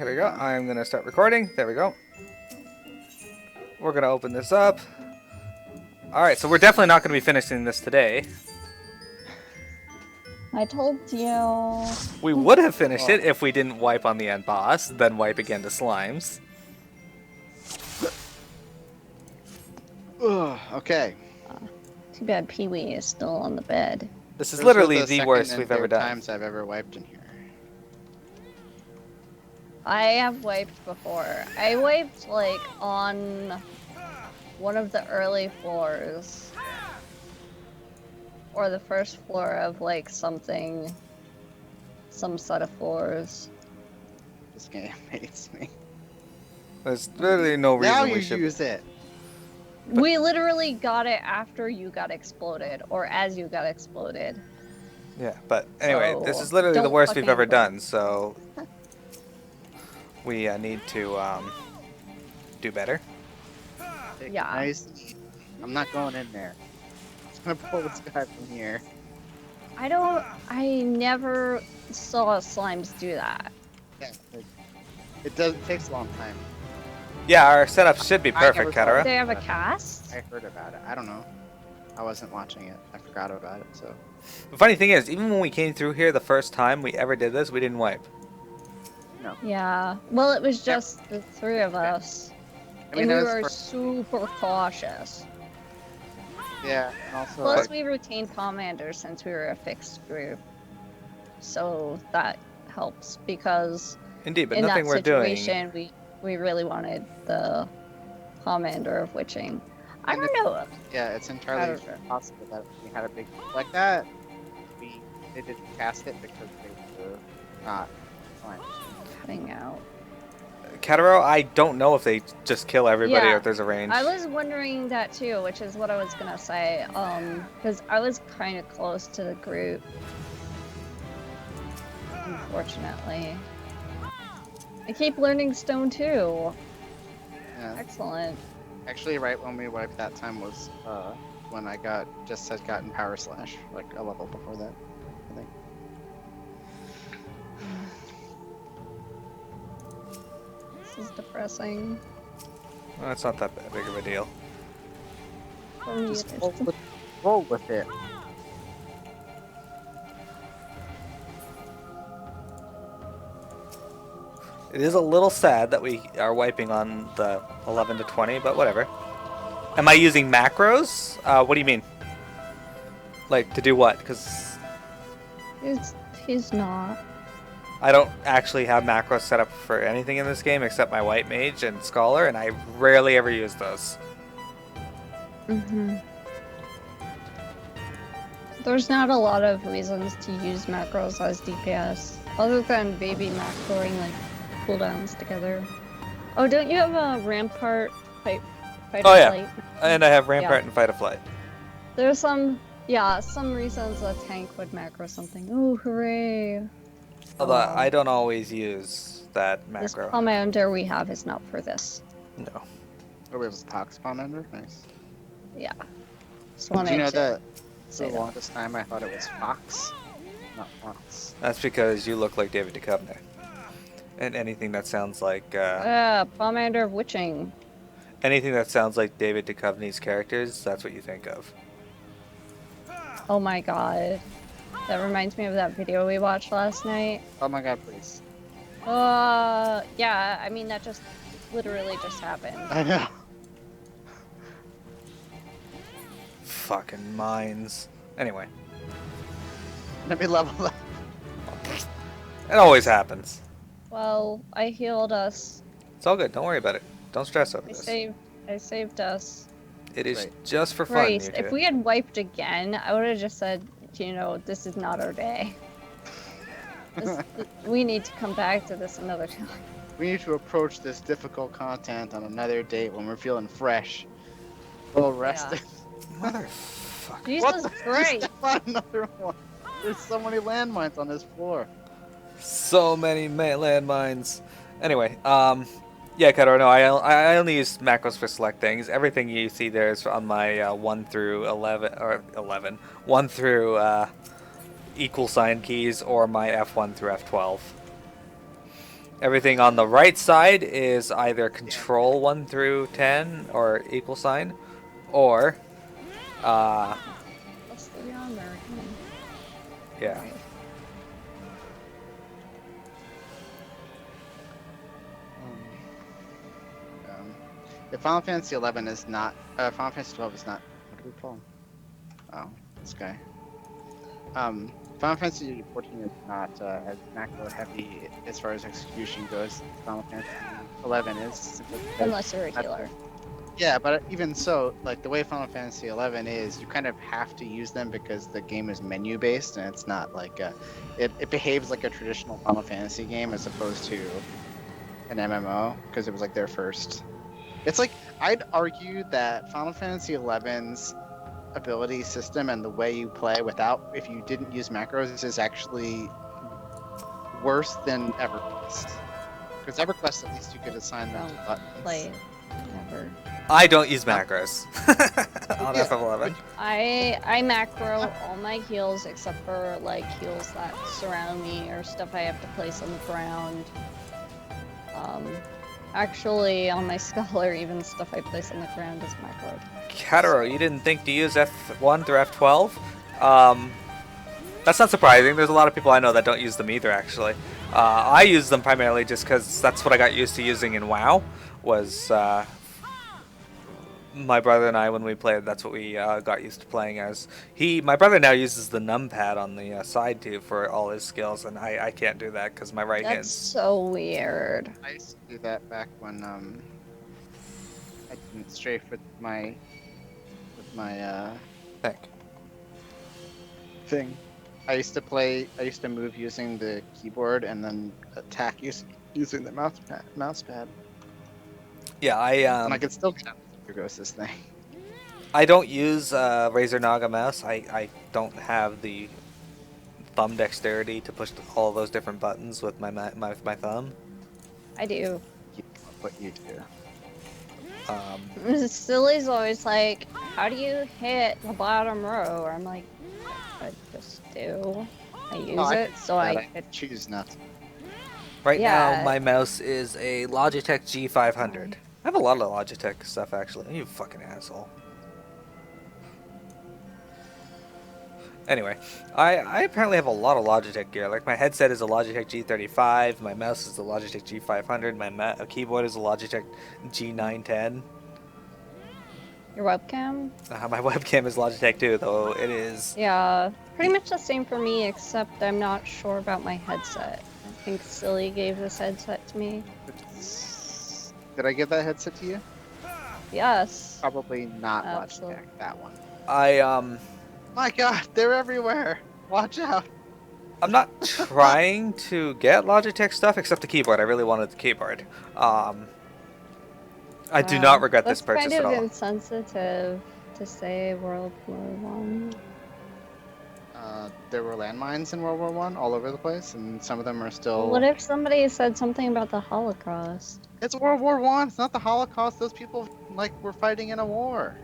here we go. I'm going to start recording. There we go. We're going to open this up. Alright, so we're definitely not going to be finishing this today. I told you. We would have finished it if we didn't wipe on the end boss, then wipe again to slimes. Okay. Too bad Pee-wee is still on the bed. This is Those literally were the worst we've ever done. Times I've ever wiped in here. I have wiped before. I wiped, like, on one of the early floors. Or the first floor of, like, some set of floors. This game hates me. There's literally no reason Now we you should... use it. We literally got it after you got exploded, or as you got exploded. Yeah, but anyway, So, this is literally the don't worst we've fucking ever go. done, so... we need to, do better. Take Yeah. it nice. I'm not going in there. I'm gonna pull this guy from here. I never saw slimes do that. Yeah, it takes a long time. Yeah, our setup should be I never perfect, saw Katara. They have a cast? I heard about it. I don't know. I wasn't watching it. I forgot about it, so... The funny thing is, even when we came through here the first time we ever did this, we didn't wipe. No. Yeah. Well, it was just the three of us. I mean, and we that were was super cautious. Yeah, and also... Plus, we retained Commander since we were a fixed group. So that helps because Indeed, but in nothing that we're doing... situation, we really wanted the Commander of Witching. I And don't know. Yeah, it's entirely don't know. possible that if we had a big like that, they didn't cast it because they were not fine. Cutting out. Kataro, I don't know if they just kill everybody Yeah, or if there's a range. I was wondering that too, which is what I was gonna say. Because I was kind of close to the group. Unfortunately. I keep learning stone too. Yeah. Excellent. Actually, right when we wiped that time was when I had gotten Power Slash, like a level before that, I think. This is depressing. Well, it's not that big of a deal. For me, Just it is. roll with it. It is a little sad that we are wiping on the 11 to 20, but whatever. Am I using macros? What do you mean? Like, to do what? Because He's not. I don't actually have macros set up for anything in this game except my White Mage and Scholar, and I rarely ever use those. Mm-hmm. There's not a lot of reasons to use macros as DPS, other than baby macroing like cooldowns together. Oh, don't you have a Rampart fight Oh, yeah. flight? And I have Rampart and Fight or Flight. There's some reasons a tank would macro something. Ooh, hooray! Although I don't always use that This macro. commander we have is not for this. No. Oh, it was Pox Commander? Nice. Yeah. Just Did wanted you know to that for say the that. longest time I thought it was Fox, not Fox. That's because you look like David Duchovny. And anything that sounds like Commander of Witching. anything that sounds like David Duchovny's characters, that's what you think of. Oh my god. That reminds me of that video we watched last night. Oh my god, please. Yeah, I mean, that just literally just happened. I know. Fucking mines. Anyway, Let me level that. it always happens. Well, I healed us. It's all good. Don't worry about it. Don't stress over I this. saved us. It is Right. just for fun, Christ, you two. if we had wiped again, I would have just said, you know, this is not our day. We need to come back to this another time. We need to approach this difficult content on another date when we're feeling fresh. Well rested. Motherfucker. Jesus What the- Christ! Step on another one. There's so many landmines on this floor. So many landmines. Anyway, yeah, Kataro, no, I only use macros for select things. Everything you see there is on my 1 through 11, or 11, 1 through equal sign keys, or my F1 through F12. Everything on the right side is either control 1 through 10 or equal sign, or Let's do the American. yeah. Right. If Final Fantasy 11 is not, Final Fantasy 12 is not. What do we call him? Oh, this guy. Final Fantasy 14 is not as macro heavy as far as execution goes. Final Fantasy 11 is. Simply because Unless you're a healer. yeah, but even so, like the way Final Fantasy 11 is, you kind of have to use them because the game is menu based and it's not like it behaves like a traditional Final Fantasy game as opposed to an MMO because it was like their first. It's like I'd argue that Final Fantasy 11's ability system and the way you play without if you didn't use macros is actually worse than EverQuest. Because EverQuest at least you could assign them to Don't buttons. play it. Never. I don't use macros on Yeah. FF11. I macro all my heals except for like heals that surround me or stuff I have to place on the ground. Actually, on my Scholar, even stuff I place on the ground is macroed. Kataro, you didn't think to use F1 through F12? That's not surprising. There's a lot of people I know that don't use them either, actually. I use them primarily just because that's what I got used to using in WoW. Was my brother and I, when we played, that's what we got used to playing as. My brother now uses the numpad on the side too for all his skills, and I can't do that because my right That's hand's... so weird. I used to do that back when I didn't strafe with my Thank. thing. I used to move using the keyboard and then attack using the mouse pad. Yeah, And I could still get this thing. I don't use Razer Naga mouse. I don't have the thumb dexterity to push all those different buttons with my thumb. I do. What you do? Silly's always like, how do you hit the bottom row? I'm like, I just do. I use it, so I choose not to. Right Yeah. now, my mouse is a Logitech G500. I have a lot of Logitech stuff, actually. You fucking asshole. Anyway, I apparently have a lot of Logitech gear. Like, my headset is a Logitech G35, my mouse is a Logitech G500, my keyboard is a Logitech G910. Your webcam? My webcam is Logitech too, though it is... Yeah, pretty much the same for me, except I'm not sure about my headset. I think Silly gave this headset to me. Did I give that headset to you? Yes. Probably not Absolutely. Logitech, that one. My God, they're everywhere. Watch out. I'm not trying to get Logitech stuff, except the keyboard. I really wanted the keyboard. I do not regret this purchase at all. That's kind of insensitive to say World War One. There were landmines in World War One all over the place, and some of them are still. What if somebody said something about the Holocaust? It's World War One. It's not the Holocaust. Those people were fighting in a war.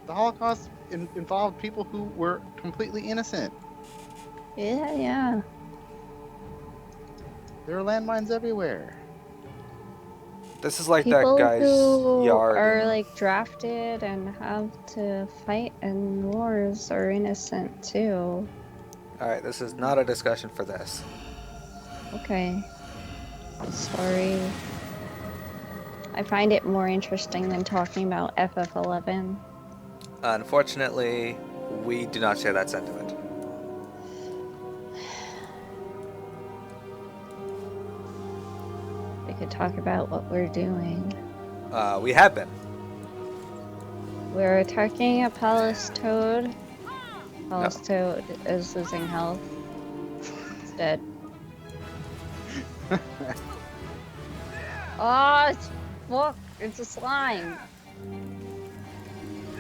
The Holocaust involved people who were completely innocent. Yeah. There are landmines everywhere. This is like People that guy's who yard. are like drafted and have to fight in wars are innocent too. Alright, this is not a discussion for this. Okay. Sorry. I find it more interesting than talking about FF11. Unfortunately, we do not share that sentiment. We could talk about what we're doing. We have been. We're attacking a Palace Toad. Palace Toad is losing health. It's dead. Oh, it's fuck! It's a slime.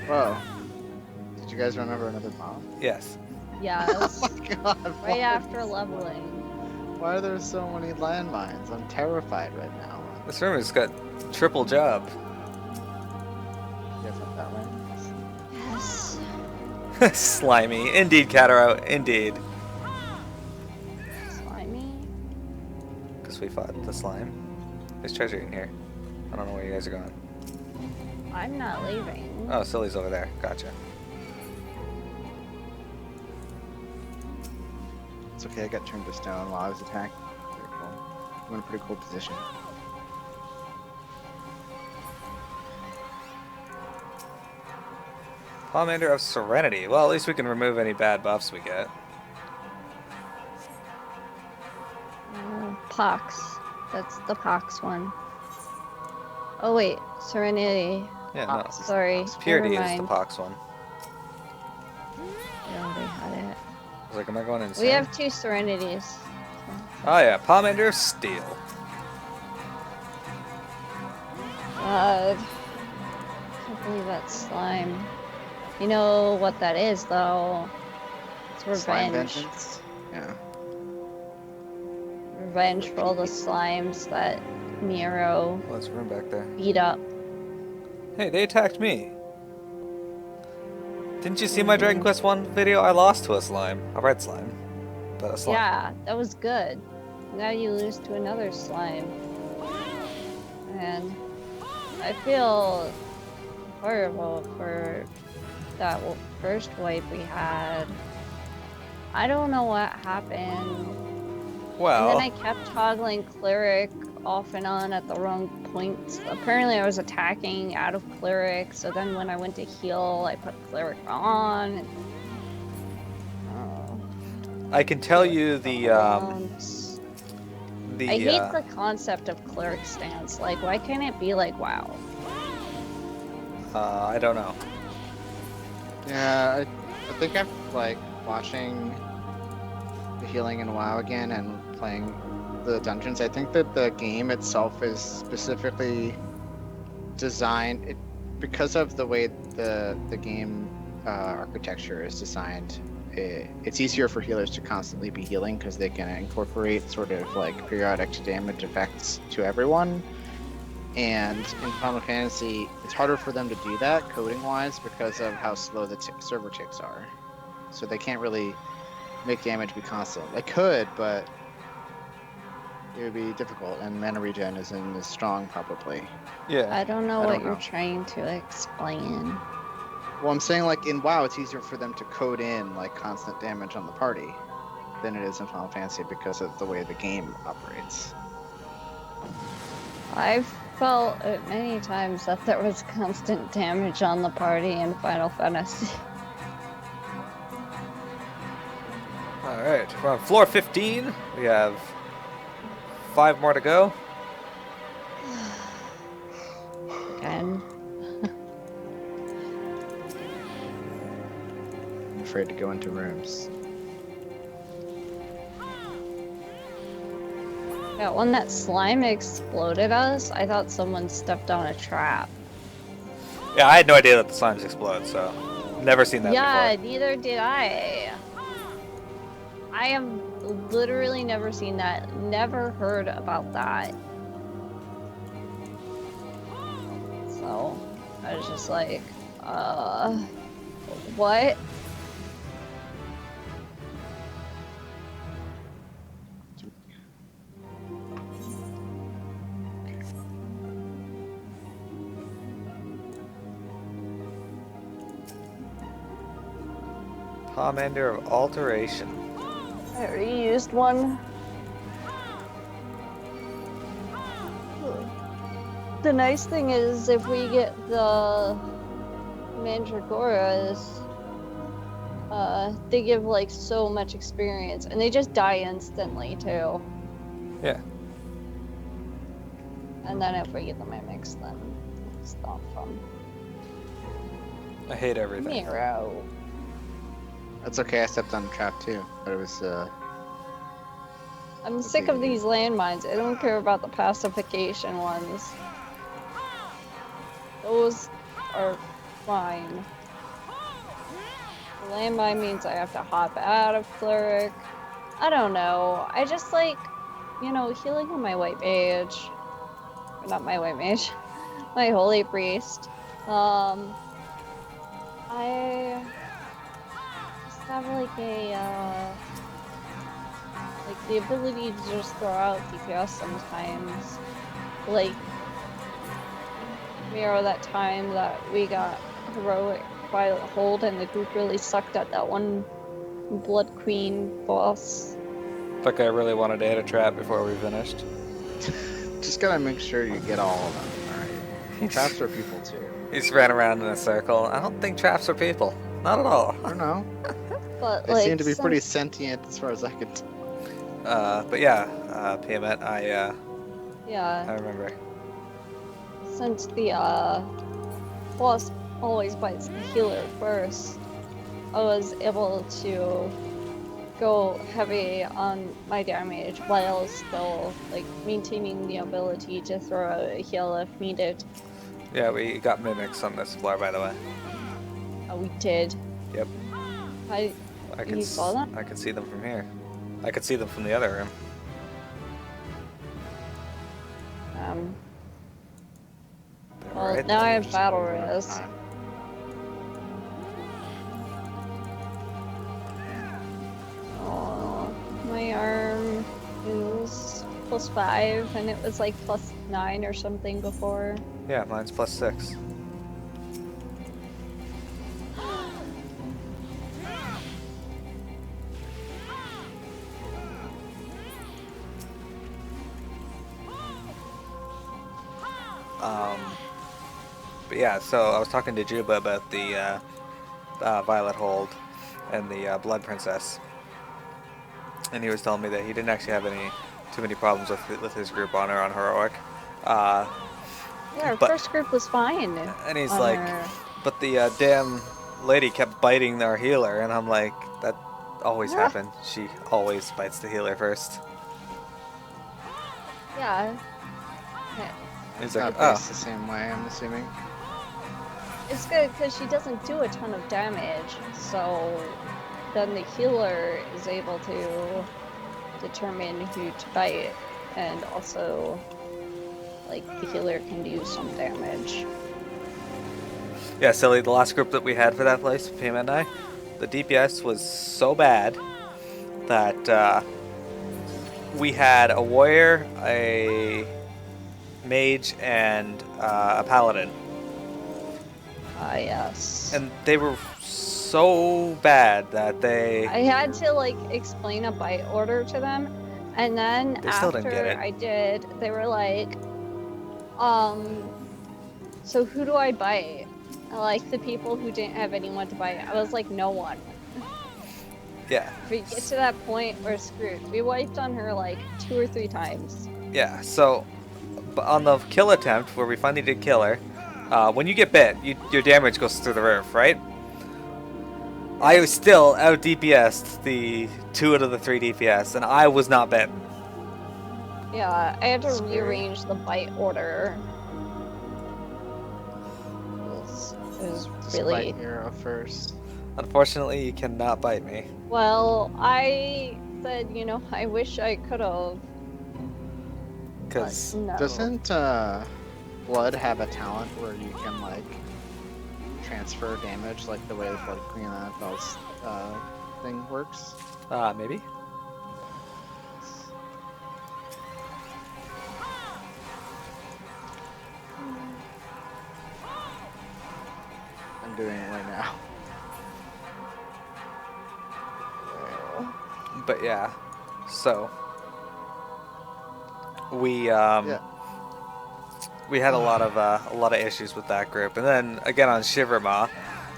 Whoa. Did you guys remember another bomb? Yes. Yes. Oh my God. Right after leveling. Why are there so many landmines? I'm terrified right now. This room has got triple job. You guys want that one? Yes. Slimy. Indeed, Kataro. Indeed. Slimy. Because we fought the slime. There's treasure in here. I don't know where you guys are going. I'm not leaving. Oh, Silly's over there. Gotcha. It's okay, I got turned to stone while I was attacking. Very cool. I'm in a pretty cool position. Pomander of Serenity. Well, at least we can remove any bad buffs we get. Pox. That's the Pox one. Oh wait, Serenity. Yeah, Pox, no. sorry. Purity Never is the mind. Pox one. We already had it. I was like, am I going insane? We have 2 Serenities. Oh yeah, Pomander of Steel. God. I can't believe that slime. You know what that is, though? It's Slime revenge. vengeance? Yeah. Revenge for all the slimes that Miro Let's run back there. beat up. Hey, they attacked me. Didn't you see my Dragon Quest 1 video? I lost to a slime. A red slime. But a slime. Yeah, that was good. Now you lose to another slime. And I feel horrible for that first wipe we had. I don't know what happened. Well, And then I kept toggling cleric off and on at the wrong points. Apparently I was attacking out of cleric, so then when I went to heal, I put cleric on. And... I can tell you the I hate the concept of cleric stance. Like, why can't it be like WoW? I don't know. Yeah, I think I'm like watching the healing in WoW again and playing the dungeons. I think that the game itself is specifically designed because of the way the game architecture is designed. It's easier for healers to constantly be healing because they can incorporate sort of like periodic damage effects to everyone. And in Final Fantasy, it's harder for them to do that coding-wise because of how slow the server ticks are. So they can't really make damage be constant. They could, but it would be difficult, and mana regen isn't as strong probably. Yeah. I don't know I what don't you're know. trying to explain. Well, I'm saying like in WoW, it's easier for them to code in like constant damage on the party than it is in Final Fantasy because of the way the game operates. I've felt it many times that there was constant damage on the party in Final Fantasy. Alright, we're on floor 15. We have 5 more to go. Again. I'm afraid to go into rooms. Yeah, when that slime exploded us, I thought someone stepped on a trap. Yeah, I had no idea that the slimes explode, so never seen that Yeah, before. neither did I. I have literally never seen that, never heard about that. So, I was just like, what? Pomander of Alteration. I already used one. The nice thing is, if we get the Mandragoras, they give like so much experience, and they just die instantly too. Yeah. And then if we get the mimics, then it's not fun. I hate everything. Miro. That's okay, I stepped on a trap too, but it was I'm sick of these landmines. I don't care about the pacification ones. Those are fine. The landmine means I have to hop out of cleric. I don't know. I just like, you know, healing on my white mage. Or not my white mage. My holy priest. I just have like a Like, the ability to just throw out DPS sometimes. Like, Miro, that time that we got heroic Violet Hold and the group really sucked at that one Blood Queen boss. Like I really wanted to hit a trap before we finished. Just gotta make sure you get all of them. Alright. Traps are people too. He just ran around in a circle. I don't think traps are people. Not at all. I don't know. But They like, seem to be pretty sentient as far as I could tell. But yeah, Piamet, I yeah, remember. since the boss always bites the healer first, I was able to go heavy on my damage while still like maintaining the ability to throw out a heal if needed. Yeah, we got mimics on this floor, by the way. We did. Yep. I could You saw them? I could see them from here. I could see them from the other room. They were Well, right now I there. have battle res. Oh, my arm is +5 and it was like +9 or something before. Yeah, mine's +6. But yeah, so I was talking to Juba about the Violet Hold and the Blood Princess, and he was telling me that he didn't actually have too many problems with his group on her on heroic. Yeah, our But- first group was fine. And he's on like, her. but the damn lady kept biting our healer, and I'm like, that always happened. She always bites the healer first. Yeah. He's It's like, not oh, based the same way, I'm assuming. It's good because she doesn't do a ton of damage, so then the healer is able to determine who to bite, and also, like, the healer can do some damage. yeah, silly. The last group that we had for that place, Pam and I, the DPS was so bad that we had a warrior, a mage, and a paladin. Yes. And they were so bad that they... I had to, like, explain a bite order to them, and then They still didn't get after it. I did, they were like, so who do I bite? Like, the people who didn't have anyone to bite. I was like, no one. Yeah. If we get to that point, we're screwed. We wiped on her like 2 or 3 times. Yeah, so on the kill attempt, where we finally did kill her, when you get bit, your damage goes through the roof, right? I was still out DPS'd the 2 out of the 3 DPS, and I was not bit. Yeah, I had to Scary. rearrange the bite order. It was Just really... bite Miro first. Unfortunately, you cannot bite me. Well, I said, you know, I wish I could have. Because No. Doesn't Blood have a talent where you can like transfer damage like the way the Blood Queen Annabelle's thing works? maybe. I'm doing it right now. But yeah, so we Yeah. we had a lot of issues with that group, and then again on Shiverma,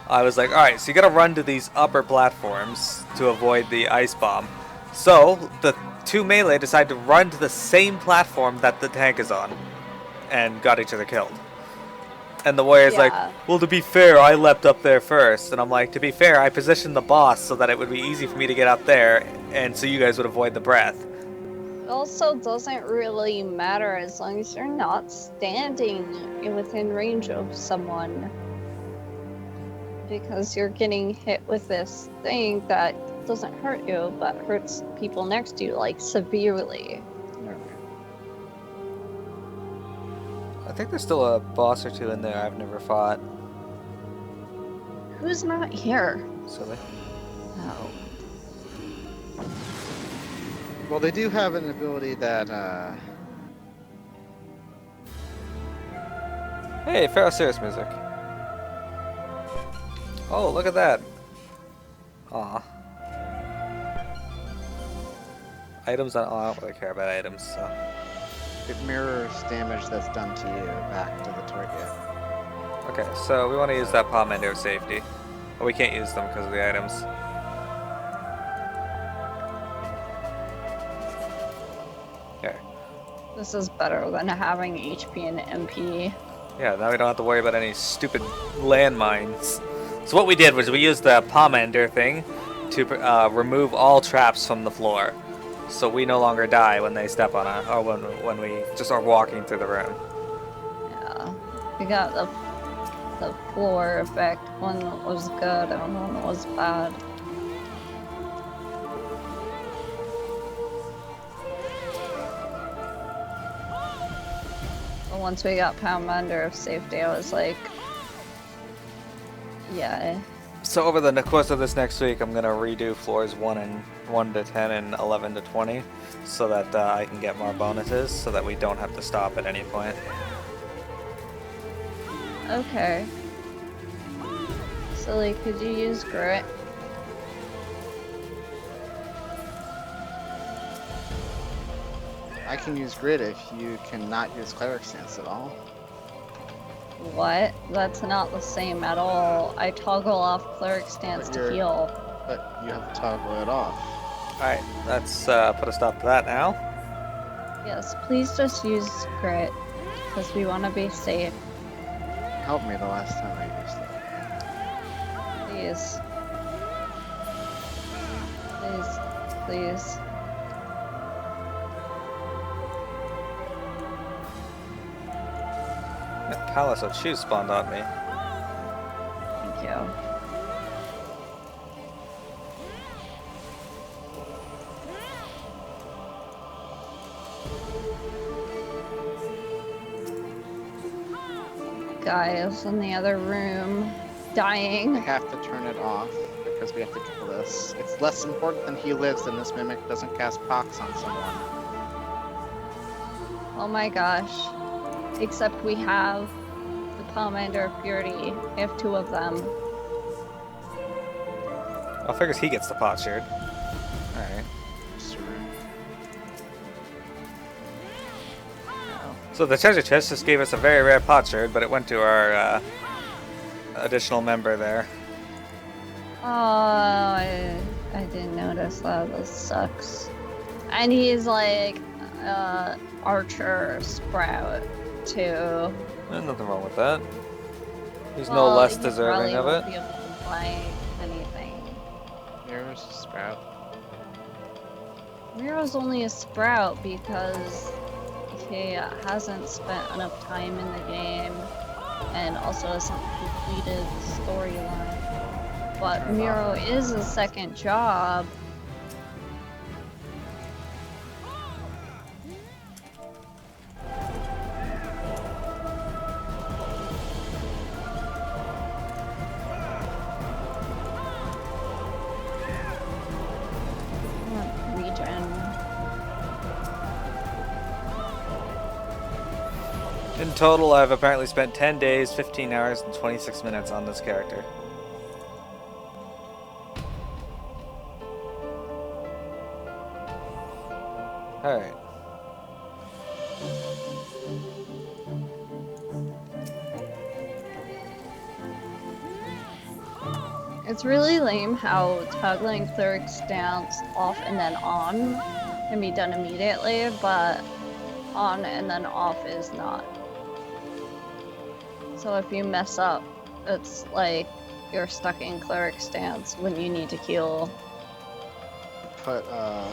I was like, all right, so you got to run to these upper platforms to avoid the ice bomb. So the 2 melee decide to run to the same platform that the tank is on, and got each other killed. And the warrior's Yeah. like, well, to be fair, I leapt up there first. And I'm like, to be fair, I positioned the boss so that it would be easy for me to get up there, and so you guys would avoid the breath. It also doesn't really matter as long as you're not standing within range of someone. Because you're getting hit with this thing that doesn't hurt you, but hurts people next to you, like, severely. I think there's still a boss or 2 in there I've never fought. Who's not here? Silly. No. Well, they do have an ability that Hey, Pharaoh Serious music. Oh, look at that. Aw. Items on. Oh, I don't really care about items, so. it mirrors damage that's done to you back to the target. Okay, so we want to use that palm ender of safety. But we can't use them because of the items. Okay. This is better than having HP and MP. Yeah, now we don't have to worry about any stupid landmines. So what we did was we used the palm ender thing to remove all traps from the floor. So we no longer die when they step on it, or when we just are walking through the room. Yeah. We got the floor effect. One was good and one was bad. But once we got Pound Under of safety, I was like, yeah. So over the course of this next week, I'm gonna redo floors 1 to 10 and 11 to 20, so that I can get more bonuses, so that we don't have to stop at any point. Okay. Silly, could you use grit? I can use grid if you cannot use cleric stance at all. What? That's not the same at all. I toggle off cleric stance But to you're- heal. But you have to toggle it off. Alright, let's put a stop to that now. Yes, please just use grit, because we want to be safe. Helped me the last time I used it. Please. Please. Please. That Palace of Shoes spawned on me. Thank you. Guys in the other room I dying. have to turn it off because we have to kill this. It's less important than he lives and this mimic doesn't cast pox on someone. Oh my gosh. Except we have the Pomander of Purity. We have two of them. I figures he gets the pot shared. Alright. So the treasure chest just gave us a very rare potsherd, but it went to our additional member there. Oh, I didn't notice that. This sucks. And he's like, Archer Sprout, too. There's nothing wrong with that. He's no less he deserving probably of won't it. be able to buy anything. Here's Sprout. Miro's only a Sprout because he hasn't spent enough time in the game and also hasn't completed the storyline. But Miro is a second job. Regen. In total, I've apparently spent 10 days, 15 hours, and 26 minutes on this character. Alright. It's really lame how toggling cleric stance off and then on can be done immediately, but on and then off is not. So if you mess up, it's like you're stuck in cleric stance when you need to heal. Put a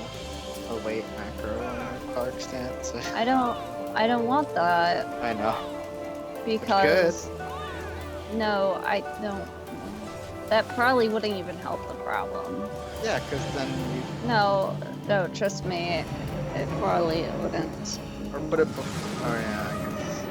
weight macro on your cleric stance. I don't want that I know. because no, I don't. That probably wouldn't even help the problem. Yeah, because then you No, trust me, it probably wouldn't. or put it before. Oh yeah, I guess.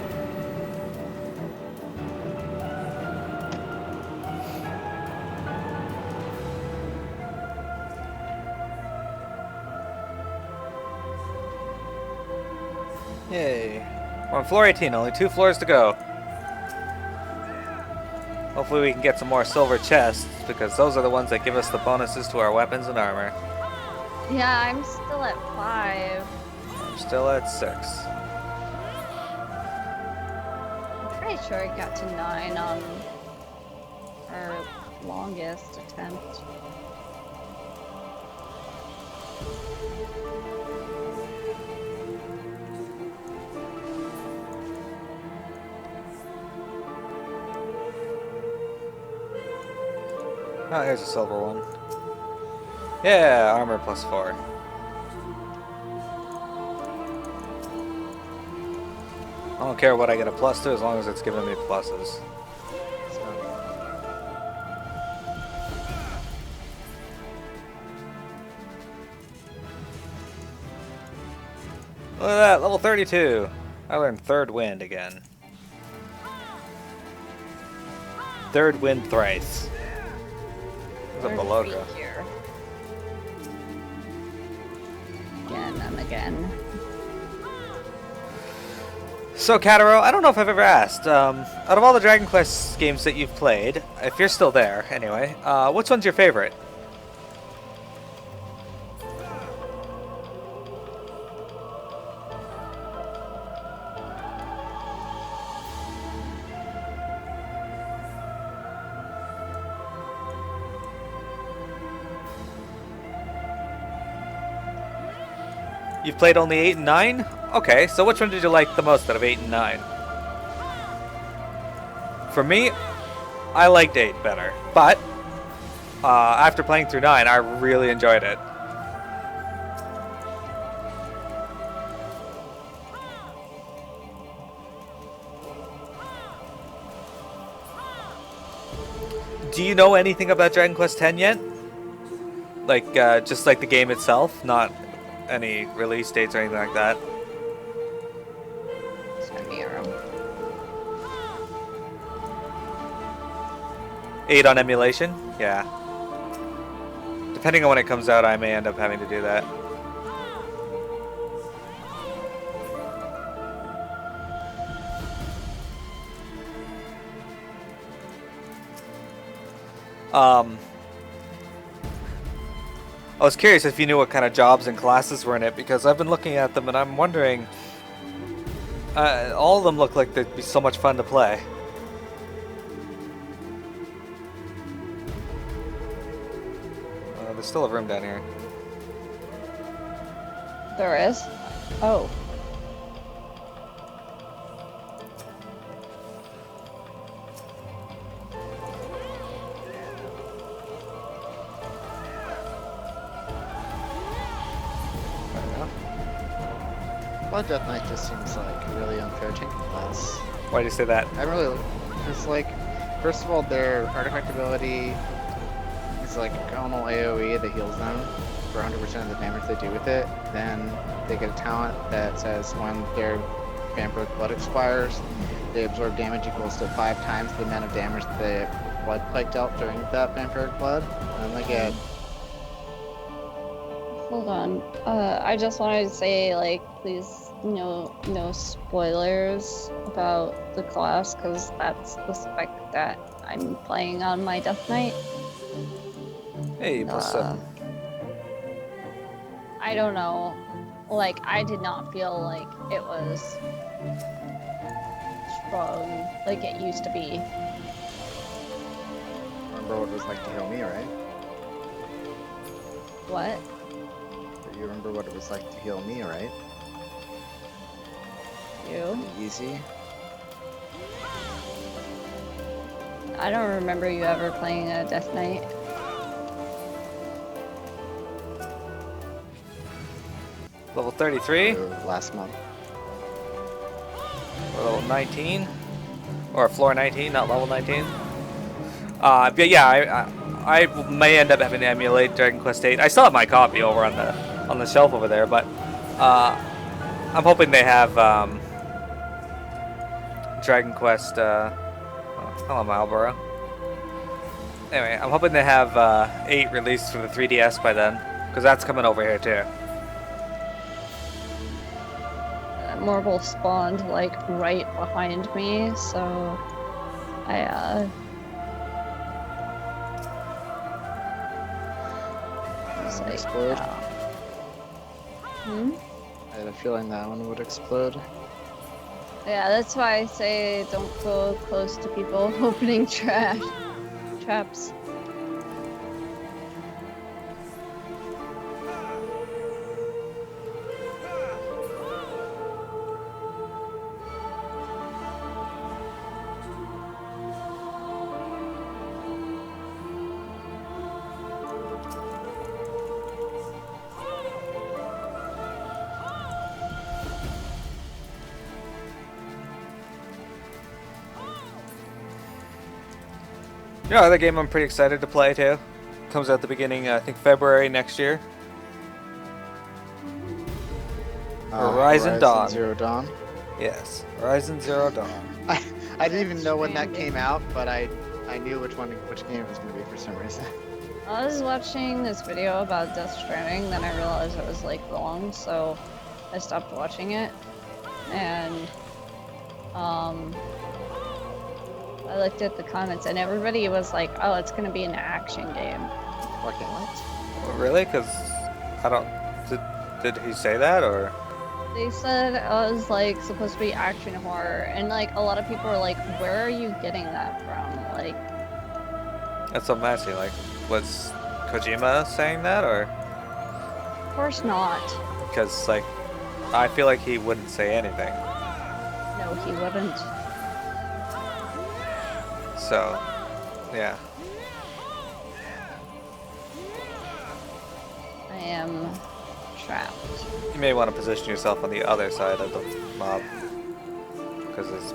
On floor 18, only 2 floors to go. Hopefully we can get some more silver chests, because those are the ones that give us the bonuses to our weapons and armor. Yeah, I'm still at 5. I'm still at 6. I'm pretty sure I got to 9 on our longest attempt. Oh, here's a silver one. Yeah, armor plus 4. I don't care what I get a plus to as long as it's giving me pluses. Look at that, level 32. I learned third wind again. Third wind thrice. There's a Where's Beloga. the here? Again and again. So, Kataro, I don't know if I've ever asked. Out of all the Dragon Quest games that you've played, if you're still there, anyway, which one's your favorite? You've played only 8 and 9? Okay, so which one did you like the most out of 8 and 9? For me, I liked 8 better, but after playing through 9, I really enjoyed it. Do you know anything about Dragon Quest X yet? Like, just like the game itself, not any release dates or anything like that? It's a Miro. 8 on emulation? Yeah. Depending on when it comes out, I may end up having to do that. I was curious if you knew what kind of jobs and classes were in it, because I've been looking at them and I'm wondering, all of them look like they'd be so much fun to play. There's still a room down here. There is? Oh. Blood Death Knight just seems like a really unfair tank class. Why do you say that? I really, it's like, first of all, their artifact ability is like a gonal AoE that heals them for 100% of the damage they do with it. Then they get a talent that says when their vampiric blood expires, they absorb damage equals to 5 times the amount of damage the blood plague dealt during that vampiric blood. And they get Hold on. I just wanted to say, like, please, no spoilers about the class, because that's the spec that I'm playing on my Death Knight. Hey, plus 7. I don't know. Like, I did not feel like it was strong like it used to be. remember what it was like to heal me, right? What? You remember what it was like to heal me, right? You? Easy. I don't remember you ever playing a Death Knight. Level 33? Last month. Or level 19? Or floor 19, not level 19? But yeah, I may end up having to emulate Dragon Quest VIII. I still have my copy over on the shelf over there, but I'm hoping they have Dragon Quest. Hello, Marlboro. Anyway, I'm hoping they have 8 released for the 3DS by then, because that's coming over here too. that Marble spawned like right behind me, so I was like, explode. Hmm? I had a feeling that one would explode. Yeah, that's why I say don't go close to people opening traps. You know, other game I'm pretty excited to play too. Comes out the beginning, I think February next year. Horizon Dawn. Zero Dawn. Yes, Horizon Zero Dawn. I didn't even know when that came out, but I knew which game it was going to be for some reason. I was watching this video about Death Stranding, then I realized it was like long, so I stopped watching it. And I looked at the comments and everybody was like, "Oh, it's gonna be an action game." Okay, what? Oh, really? Because I don't. Did he say that or? They said it was like supposed to be action horror, and like a lot of people were like, "Where are you getting that from?" Like, That's what I'm asking. Like, was Kojima saying that or? of course not. Because like, I feel like he wouldn't say anything. No, he wouldn't. So, yeah. I am trapped. You may want to position yourself on the other side of the mob. Because this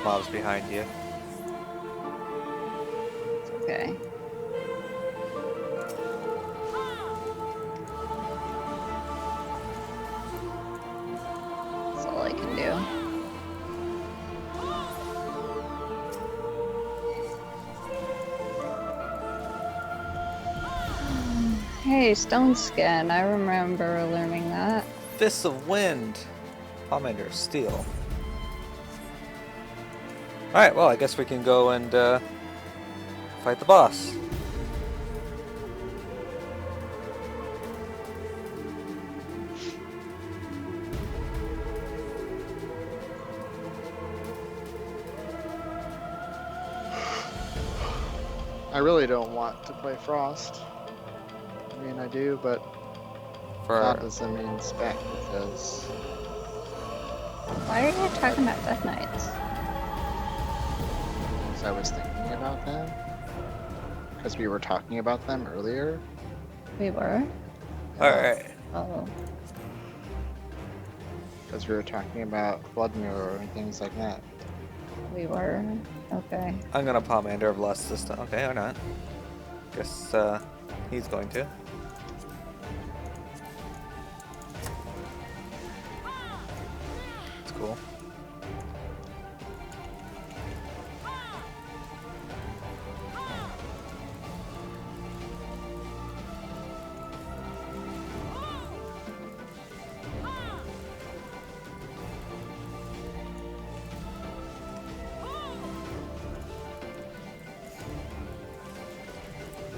mob's behind you. It's okay. That's all I can do. Hey, stone skin. I remember learning that. Fists of Wind. Pomander of Steel. Alright, well, I guess we can go and fight the boss. I really don't want to play Frost. I mean, I do, but that doesn't mean spec because. Why are you talking about Death Knights? I was thinking about them because we were talking about them earlier. We were? Alright. Oh. Because we were talking about Blood Mirror and things like that. We were? Okay. I'm gonna Pomander of Lust this time. Okay, or not. Guess he's going to. It's cool.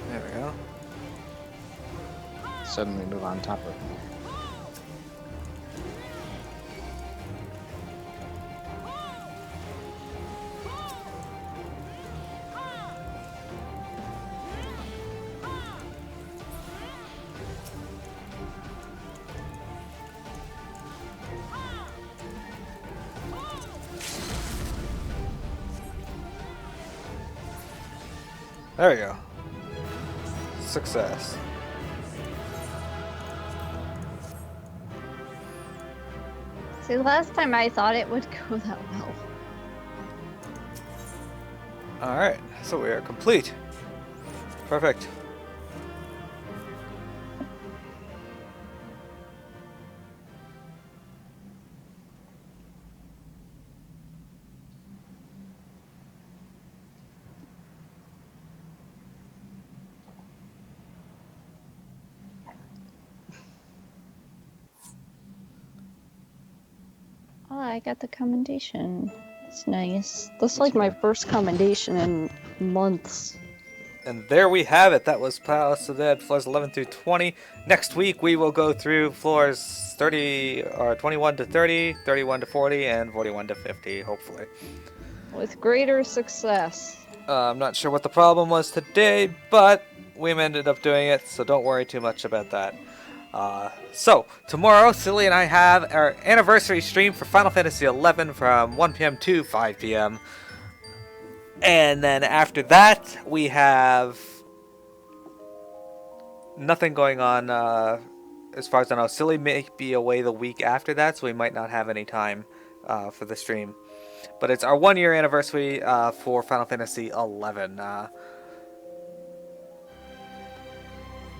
There we go. Suddenly move on top of me. There we go. Success. See, last time I thought it would go that well. Alright, so we are complete. Perfect. Oh, I got the commendation. It's nice. This is That's like my good. first commendation in months. And there we have it. That was Palace of the Dead, floors 11 through 20. Next week, we will go through floors 30 or 21 to 30, 31 to 40, and 41 to 50, hopefully. With greater success. I'm not sure what the problem was today, but we ended up doing it, so don't worry too much about that. So, tomorrow, Silly and I have our anniversary stream for Final Fantasy XI from 1 p.m. to 5 p.m. And then after that, we have nothing going on as far as I know. Silly may be away the week after that, so we might not have any time for the stream. But it's our 1 year anniversary for Final Fantasy XI.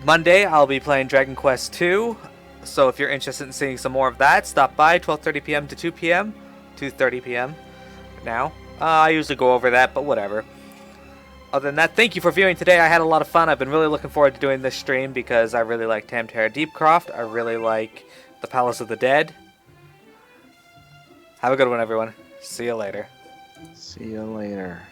Monday, I'll be playing Dragon Quest II. So if you're interested in seeing some more of that, stop by 12:30 p.m. to 2 p.m. 2:30 p.m. now. I usually go over that, but whatever. Other than that, thank you for viewing today. I had a lot of fun. I've been really looking forward to doing this stream because I really like Tamtara Deepcroft. I really like the Palace of the Dead. Have a good one, everyone. See you later. See you later.